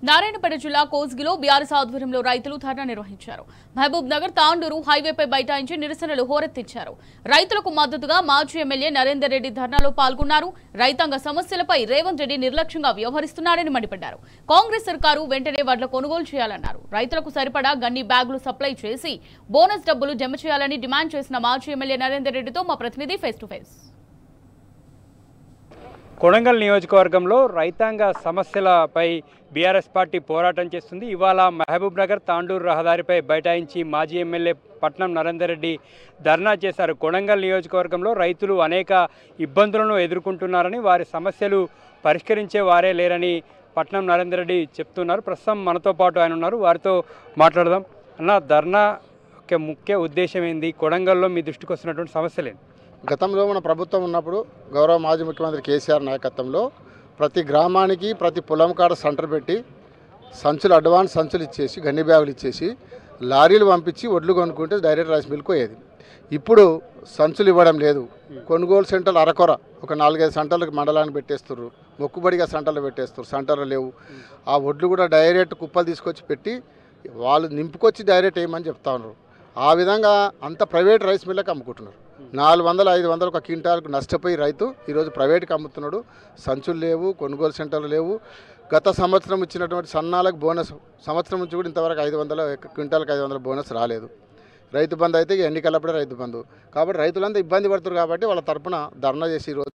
నారాయణపేట జిల్లా కోస్గిలో బీఆర్ఎస్ ఆధ్వర్యంలో రైతులు ధర్నా నిర్వహించారు. మహబూబ్ నగర్ తాండూరు హైవేపై బైఠాయించి నిరసనలు హోరెత్తించారు. రైతులకు మద్దతుగా మాజీ ఎమ్మెల్యే నరేందర్ రెడ్డి ధర్నాలో పాల్గొన్నారు. రైతాంగ సమస్యలపై రేవంత్ రెడ్డి నిర్లక్ష్యంగా వ్యవహరిస్తున్నారని మండిపడ్డారు. కాంగ్రెస్ సర్కారు వెంటనే వడ్ల కొనుగోలు చేయాలన్నారు. రైతులకు సరిపడా గన్ని బ్యాగులు సప్లై చేసి బోనస్ డబ్బులు జమ చేయాలని డిమాండ్ చేసిన మాజీ ఎమ్మెల్యే నరేందర్ రెడ్డితో మా ప్రతినిధి ఫేస్ టు ఫేస్. కొడంగల్ నియోజకవర్గంలో రైతాంగ సమస్యలపై బీఆర్ఎస్ పార్టీ పోరాటం చేస్తుంది. ఇవాళ మహబూబ్ నగర్ తాండూరు రహదారిపై బైఠాయించి మాజీ ఎమ్మెల్యే పట్నం నరేందర్ రెడ్డి ధర్నా చేశారు. కొడంగల్ నియోజకవర్గంలో రైతులు అనేక ఇబ్బందులను ఎదుర్కొంటున్నారని, వారి సమస్యలు పరిష్కరించే వారే లేరని పట్నం నరేందర్ రెడ్డి చెప్తున్నారు. ప్రస్తుతం మనతో పాటు ఆయన ఉన్నారు, వారితో మాట్లాడదాం. అన్న, ధర్నా ముఖ్య ఉద్దేశం ఏంది? కొడంగల్లో మీ దృష్టికి వస్తున్నటువంటి సమస్యలేంది? గతంలో మన ప్రభుత్వం ఉన్నప్పుడు గౌరవ మాజీ ముఖ్యమంత్రి కేసీఆర్ నాయకత్వంలో ప్రతి గ్రామానికి ప్రతి పొలం కాడ సెంటర్ పెట్టి సంచులు అడ్వాన్స్ సంచులు ఇచ్చేసి గన్ని బ్యాగులు ఇచ్చేసి లారీలు పంపించి ఒడ్లు కొనుక్కుంటే డైరెక్ట్ రైస్ మిల్క్ పోయేది. ఇప్పుడు సంచులు ఇవ్వడం లేదు. కొనుగోలు సెంటర్లు అరకొర ఒక 4-5 సెంటర్లకు మండలాన్ని పెట్టేస్తున్నారు. మొక్కుబడిగా సెంటర్లు పెట్టేస్తారు, సెంటర్లు లేవు. ఆ ఒడ్లు కూడా డైరెక్ట్ కుప్పలు తీసుకొచ్చి పెట్టి వాళ్ళు నింపుకొచ్చి డైరెక్ట్ వేయమని చెప్తా ఉన్నారు. ఆ విధంగా అంత ప్రైవేట్ రైస్ మిల్లకు అమ్ముకుంటున్నారు. 400-500 ఒక క్వింటాల్కు నష్టపోయి రైతు ఈరోజు ప్రైవేట్కి అమ్ముతున్నాడు. సంచులు లేవు, కొనుగోలు సెంటర్లు లేవు. గత సంవత్సరం ఇచ్చినటువంటి సన్నాలకు బోనస్ సంవత్సరం నుంచి కూడా ఇంతవరకు 500 క్వింటాల్కి 500 బోనస్ రాలేదు. రైతు బంధు అయితే ఎన్నికలప్పుడే రైతు బంధు. కాబట్టి రైతులంతా ఇబ్బంది పడుతున్నారు. కాబట్టి వాళ్ళ తరఫున ధర్నా చేసి ఈరోజు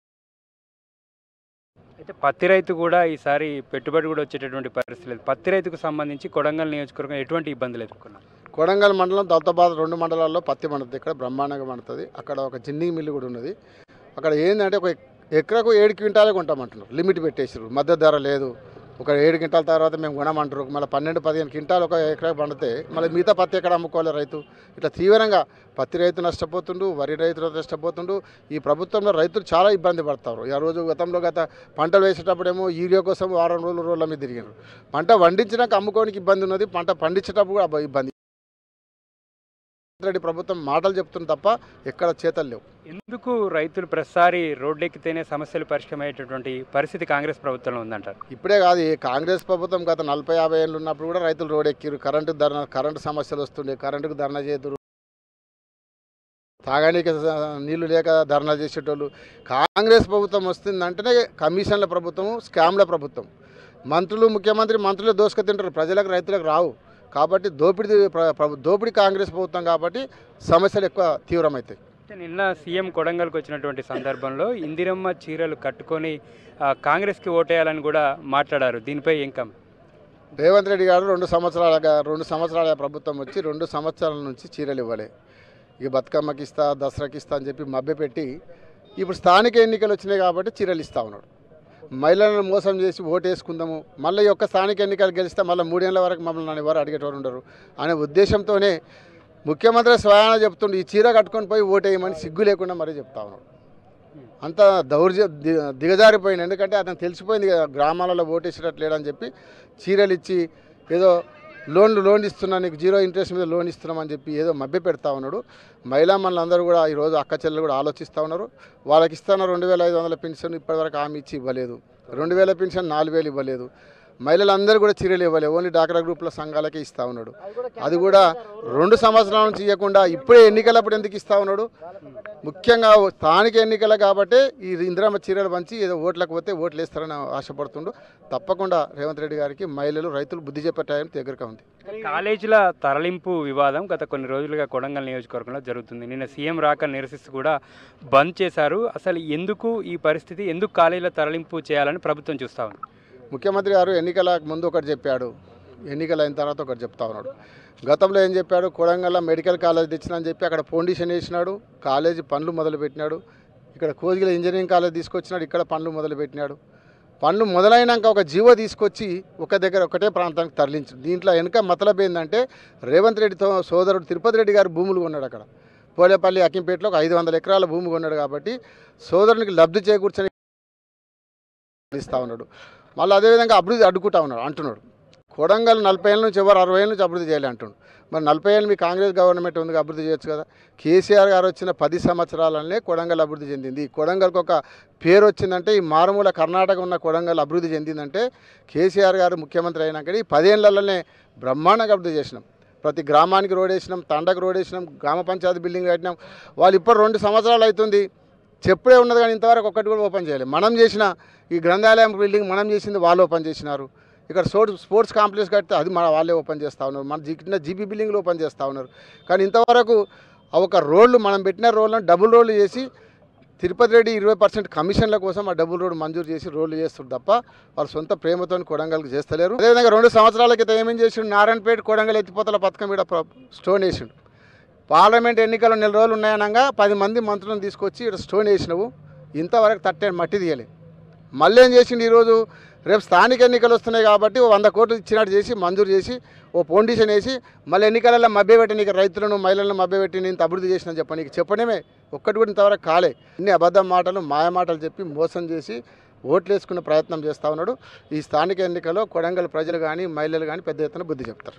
అయితే పత్తి రైతు కూడా ఈసారి పెట్టుబడి కూడా వచ్చేటటువంటి పరిస్థితి లేదు. పత్తి రైతుకు సంబంధించి కొడంగల్ నియోజకవర్గం ఎటువంటి ఇబ్బందులు ఎదుర్కొన్నారు? కొడంగల్ మండలం, దౌలతాబాద్ 2 మండలాల్లో పత్తి పండుతుంది. ఇక్కడ బ్రహ్మాండంగా పండుతుంది. అక్కడ ఒక జిన్నింగ్ మిల్లు కూడా ఉన్నది. అక్కడ ఏంటంటే ఒక ఎకరకు 7 క్వింటాలే కొంటామంటున్నారు. లిమిట్ పెట్టేసారు, మద్దతు ధర లేదు. ఒక 7 క్వింటాల తర్వాత మేము కొనమంటారు. మళ్ళీ 12-15 క్వింటాలు ఒక ఎకరకు పండితే మళ్ళీ మిగతా పత్తి ఎక్కడ అమ్ముకోవాలి రైతు? ఇట్లా తీవ్రంగా పత్తి రైతు నష్టపోతుండు, వరి రైతు నష్టపోతుండు. ఈ ప్రభుత్వంలో రైతులు చాలా ఇబ్బంది పడతారు. ఆ రోజు గత పంటలు వేసేటప్పుడేమో యూరియా కోసం వారం రోజుల మీద తిరిగారు. పంట పండించినాక అమ్ముకోనికి ఇబ్బంది ఉన్నది, పంట పండించేటప్పుడు కూడా ఇబ్బంది. రెడ్డి ప్రభుత్వం మాటలు చెప్తుంది తప్ప ఎక్కడ చేతలు లేవు. ఎందుకు రైతులు ప్రతిసారి రోడ్డెక్కితేనే సమస్యలు పరిష్కరమయ్యేటటువంటి పరిస్థితి కాంగ్రెస్ ప్రభుత్వంలో ఉందంటారు? ఇప్పుడే కాదు, కాంగ్రెస్ ప్రభుత్వం గత 40-50 ఏళ్ళు ఉన్నప్పుడు కూడా రైతులు రోడ్ ఎక్కిరు. కరెంటు సమస్యలు వస్తుండే, కరెంటుకు ధర్నా చేతురు, తాగానికి నీళ్లు లేక ధర్నా చేసేటోళ్ళు. కాంగ్రెస్ ప్రభుత్వం వస్తుందంటేనే కమిషన్ల ప్రభుత్వం, స్కామ్ల ప్రభుత్వం. ముఖ్యమంత్రులే దోసుకు తింటారు, ప్రజలకు రైతులకు రావు. కాబట్టి దోపిడీ కాంగ్రెస్ ప్రభుత్వం కాబట్టి సమస్యలు ఎక్కువ తీవ్రమవుతాయి. నిన్న సీఎం కొడంగల్కి వచ్చినటువంటి సందర్భంలో ఇందిరమ్మ చీరలు కట్టుకొని కాంగ్రెస్కి ఓటేయాలని కూడా మాట్లాడారు. దీనిపై ఇంకా రేవంత్ రెడ్డి గారు 2 సంవత్సరాల ప్రభుత్వం వచ్చి 2 సంవత్సరాల నుంచి చీరలు ఇవ్వలే. ఇక బతుకమ్మకి ఇస్తా, దసరాకి ఇస్తా అని చెప్పి మభ్యపెట్టి ఇప్పుడు స్థానిక ఎన్నికలు వచ్చినాయి కాబట్టి చీరలు ఇస్తా ఉన్నాడు. మహిళలను మోసం చేసి ఓటు వేసుకుందాము, మళ్ళీ ఈ యొక్క స్థానిక ఎన్నికలు గెలిస్తే మళ్ళీ 3 ఏళ్ల వరకు మమ్మల్ని నన్ను ఎవరు అడిగేటవారు ఉండరు అనే ఉద్దేశంతోనే ముఖ్యమంత్రి స్వయాన చెప్తుండే ఈ చీర కట్టుకొని పోయి ఓటు వేయమని సిగ్గు లేకుండా మరీ చెప్తా ఉన్నాడు. అంత దిగజారిపోయింది. ఎందుకంటే అతను తెలిసిపోయింది కదా గ్రామాలలో ఓటేసేటట్టు లేడని చెప్పి చీరలు ఇచ్చి ఏదో లోన్ ఇస్తున్నా, నీకు 0 ఇంట్రెస్ట్ మీద లోన్ ఇస్తున్నామని చెప్పి ఏదో మభ్య పెడతా ఉన్నాడు. మహిళా మనులందరూ కూడా ఈరోజు అక్క చెల్లెలు కూడా ఆలోచిస్తూ ఉన్నారు. వాళ్ళకి ఇస్తున్న 2500 పెన్షన్ ఇప్పటివరకు హామీ ఇచ్చి ఇవ్వలేదు. 2000 పెన్షన్ 4000 ఇవ్వలేదు. మహిళలందరూ కూడా చీరలు ఇవ్వలేదు. ఓన్లీ డాక్రా గ్రూప్ల సంఘాలకే ఇస్తూ ఉన్నాడు. అది కూడా 2 సంవత్సరాల నుంచి ఇవ్వకుండా ఇప్పుడే ఎన్నికలప్పుడు ఎందుకు ఇస్తూ ఉన్నాడు? ముఖ్యంగా స్థానిక ఎన్నికలు కాబట్టి ఈ ఇందిరమ్మ చీరలు పంచి ఏదో ఓట్లకు పోతే ఓట్లు వేస్తారని ఆశపడుతుండు. తప్పకుండా రేవంత్ రెడ్డి గారికి మహిళలు, రైతులు బుద్ధి చెప్పే టైం దగ్గరగా ఉంది. కాలేజీల తరలింపు వివాదం గత కొన్ని రోజులుగా కొడంగల్ నియోజకవర్గంలో జరుగుతుంది. నిన్న సీఎం రాక నిరసిస్తూ కూడా బంద్ చేశారు. అసలు ఎందుకు ఈ పరిస్థితి, ఎందుకు కాలేజీల తరలింపు చేయాలని ప్రభుత్వం చూస్తూ ఉంది? ముఖ్యమంత్రి గారు ఎన్నికల ముందు ఒకటి చెప్పాడు, ఎన్నికలు అయిన తర్వాత ఒకటి చెప్తా ఉన్నాడు. గతంలో ఏం చెప్పాడు? కొడంగల్లో మెడికల్ కాలేజ్ తెచ్చినని చెప్పి అక్కడ ఫౌండేషన్ వేసినాడు, కాలేజీ పనులు మొదలుపెట్టినాడు. ఇక్కడ కోజిగిల ఇంజనీరింగ్ కాలేజ్ తీసుకొచ్చినాడు, ఇక్కడ పనులు మొదలుపెట్టినాడు. పనులు మొదలైనాక ఒక జీవో తీసుకొచ్చి ఒకటే ప్రాంతానికి తరలించాడు. దీంట్లో వెనుక మతలబ్ ఏంటంటే రేవంత్ రెడ్డితో సోదరుడు తిరుపతి రెడ్డి గారు భూములు కొన్నాడు. అక్కడ పోలేపల్లి అక్కింపేటలో ఒక 500 ఎకరాల భూమి కొన్నాడు. కాబట్టి సోదరునికి లబ్ధి చేకూర్చని ఇస్తూ ఉన్నాడు. మళ్ళీ అదేవిధంగా అభివృద్ధి అంటున్నాడు. కొడంగల్ 40 ఏళ్ళ నుంచి ఎవరు 60 ఏళ్ళ నుంచి అభివృద్ధి చేయాలి అంటుండు. మరి 40 ఏళ్ళు మీ కాంగ్రెస్ గవర్నమెంట్ ఉంది, అభివృద్ధి చేయొచ్చు కదా. కేసీఆర్ గారు వచ్చిన 10 సంవత్సరాలనే కొడంగల్ అభివృద్ధి చెందింది. కొడంగల్కి ఒక పేరు వచ్చిందంటే, ఈ మారుమూల కర్ణాటక ఉన్న కొడంగల్ అభివృద్ధి చెందిందంటే కేసీఆర్ గారు ముఖ్యమంత్రి అయినాక ఈ 10 ఏళ్లలోనే బ్రహ్మాండంగా అభివృద్ధి చేసినాం. ప్రతి గ్రామానికి రోడ్ వేసినాం, తండకు రోడ్ వేసినాం, గ్రామ పంచాయతీ బిల్డింగ్ కట్టినాం. వాళ్ళు ఇప్పుడు 2 సంవత్సరాలు అవుతుంది, చెప్పుడే ఉన్నది కానీ ఇంతవరకు ఒక్కటి కూడా ఓపెన్ చేయలేదు. మనం చేసిన ఈ గ్రంథాలయం బిల్డింగ్ మనం చేసింది వాళ్ళు ఓపెన్ చేసినారు. ఇక్కడ స్పోర్ట్స్ కాంప్లెక్స్ కడితే అది వాళ్ళే ఓపెన్ చేస్తూ ఉన్నారు. మన జీపీ బిల్డింగ్లు ఓపెన్ చేస్తూ ఉన్నారు. కానీ ఇంతవరకు ఒక రోడ్లు మనం పెట్టిన రోడ్లను డబుల్ రోడ్లు చేసి తిరుపతి రెడ్డి 20% కమిషన్ల కోసం ఆ డబుల్ రోడ్ మంజూరు చేసి రోడ్లు చేస్తారు తప్ప వాళ్ళ సొంత ప్రేమతో కొడంగల్కి చేస్తలేరు. అదేవిధంగా 2 సంవత్సరాల క్రితం ఏమేం చేసిండు, నారాయణపేట కొడంగల్ ఎత్తిపోతల పథకం ఇక్కడ స్టోన్ వేసిండు. పార్లమెంట్ ఎన్నికలు 4 రోజులు ఉన్నాయనగా 10 మంది మంత్రులను తీసుకొచ్చి ఇక్కడ స్టోన్ వేసినవు, ఇంతవరకు తట్టే మట్టి తీయలే. మళ్ళీ ఏం చేసిండు, ఈరోజు రేపు స్థానిక ఎన్నికలు వస్తున్నాయి కాబట్టి 100 కోట్లు ఇచ్చినట్టు చేసి మంజూరు చేసి ఓ ఫౌండేషన్ వేసి మళ్ళీ ఎన్నికలలో మభ్యపెట్టి నీకు రైతులను మహిళలను మభ్యపెట్టి నేను అభివృద్ధి చేసిన చెప్పని నీకు చెప్పడమే ఒక్కటి కూడా ఇంతవరకు కాలే. ఇన్ని అబద్ధం మాటలు మాయ మాటలు చెప్పి మోసం చేసి ఓట్లు వేసుకునే ప్రయత్నం చేస్తూ ఉన్నాడు. ఈ స్థానిక ఎన్నికల్లో కొడంగల్ ప్రజలు కానీ మహిళలు కానీ పెద్ద ఎత్తున బుద్ధి చెప్తారు.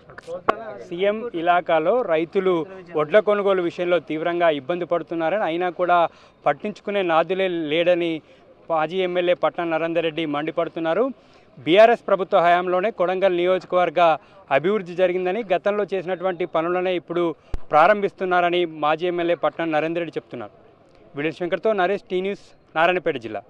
సీఎం ఇలాకాలో రైతులు వడ్ల కొనుగోలు విషయంలో తీవ్రంగా ఇబ్బంది పడుతున్నారని, అయినా కూడా పట్టించుకునే నాదులే లేడని మాజీ ఎమ్మెల్యే పట్నం నరేందర్ రెడ్డి మండిపడుతున్నారు. బీఆర్ఎస్ ప్రభుత్వ హయాంలోనే కొడంగల్ నియోజకవర్గ అభివృద్ధి జరిగిందని, గతంలో చేసినటువంటి పనులనే ఇప్పుడు ప్రారంభిస్తున్నారని మాజీ ఎమ్మెల్యే పట్నం నరేందర్ రెడ్డి చెప్తున్నారు. వీడియో శంకర్తో నరేష్, టీ న్యూస్, నారాయణపేట జిల్లా.